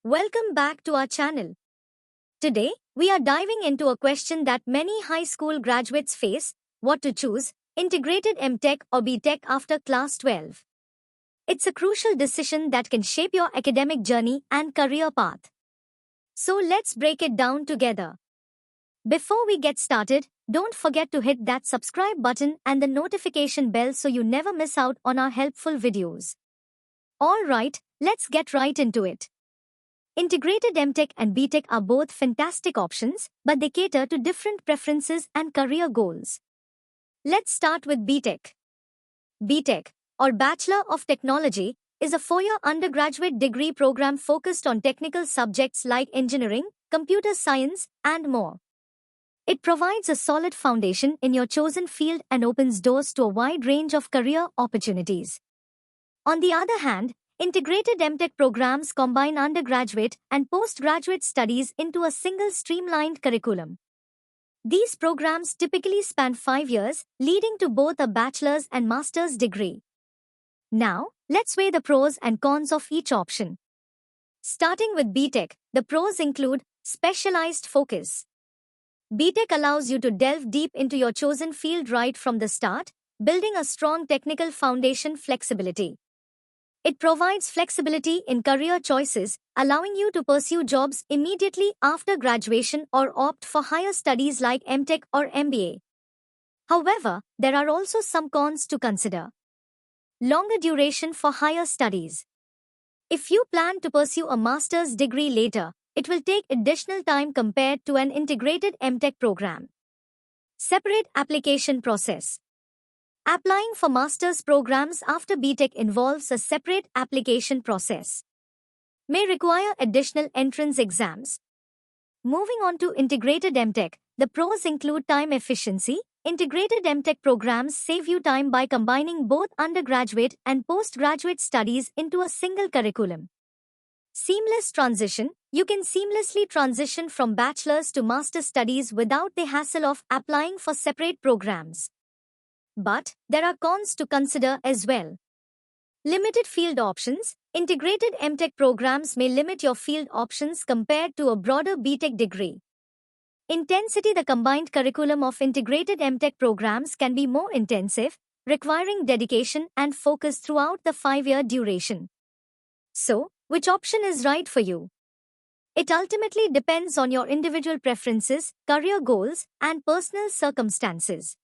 Welcome back to our channel. Today, we are diving into a question that many high school graduates face: what to choose, integrated MTech or BTech after class 12. It's a crucial decision that can shape your academic journey and career path. So let's break it down together. Before we get started, don't forget to hit that subscribe button and the notification bell so you never miss out on our helpful videos. Alright, let's get right into it. Integrated MTech and BTech are both fantastic options, but they cater to different preferences and career goals. Let's start with BTech. BTech, or Bachelor of Technology, is a four-year undergraduate degree program focused on technical subjects like engineering, computer science, and more. It provides a solid foundation in your chosen field and opens doors to a wide range of career opportunities. On the other hand, integrated MTech programs combine undergraduate and postgraduate studies into a single streamlined curriculum. These programs typically span 5 years, leading to both a bachelor's and master's degree. Now, let's weigh the pros and cons of each option. Starting with BTech, the pros include specialized focus. BTech allows you to delve deep into your chosen field right from the start, building a strong technical foundation. Flexibility. It provides flexibility in career choices, allowing you to pursue jobs immediately after graduation or opt for higher studies like MTech or MBA. However, there are also some cons to consider. Longer duration for higher studies. If you plan to pursue a master's degree later, it will take additional time compared to an integrated MTech program. Separate application process. Applying for master's programs after BTech involves a separate application process. May require additional entrance exams. Moving on to integrated MTech, the pros include time efficiency. Integrated MTech programs save you time by combining both undergraduate and postgraduate studies into a single curriculum. Seamless transition. You can seamlessly transition from bachelor's to master's studies without the hassle of applying for separate programs. But there are cons to consider as well. Limited field options. Integrated MTech programs may limit your field options compared to a broader BTech degree. Intensity. The combined curriculum of integrated MTech programs can be more intensive, requiring dedication and focus throughout the 5-year duration. So, which option is right for you? It ultimately depends on your individual preferences, career goals, and personal circumstances.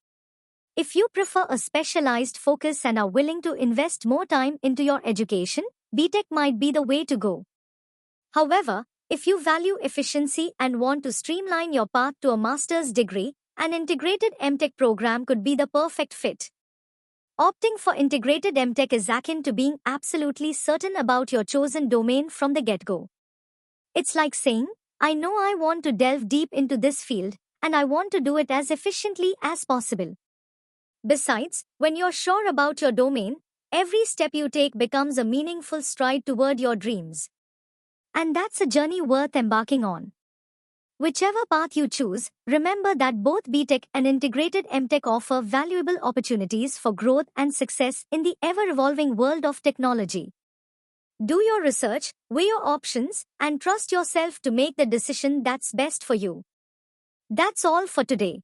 If you prefer a specialized focus and are willing to invest more time into your education, BTech might be the way to go. However, if you value efficiency and want to streamline your path to a master's degree, an integrated MTech program could be the perfect fit. Opting for integrated MTech is akin to being absolutely certain about your chosen domain from the get-go. It's like saying, I know I want to delve deep into this field, and I want to do it as efficiently as possible. Besides, when you're sure about your domain, every step you take becomes a meaningful stride toward your dreams. And that's a journey worth embarking on. Whichever path you choose, remember that both BTech and integrated MTech offer valuable opportunities for growth and success in the ever-evolving world of technology. Do your research, weigh your options, and trust yourself to make the decision that's best for you. That's all for today.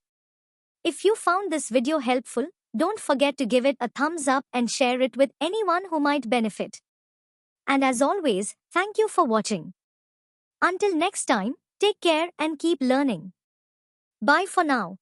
If you found this video helpful, don't forget to give it a thumbs up and share it with anyone who might benefit. And as always, thank you for watching. Until next time, take care and keep learning. Bye for now.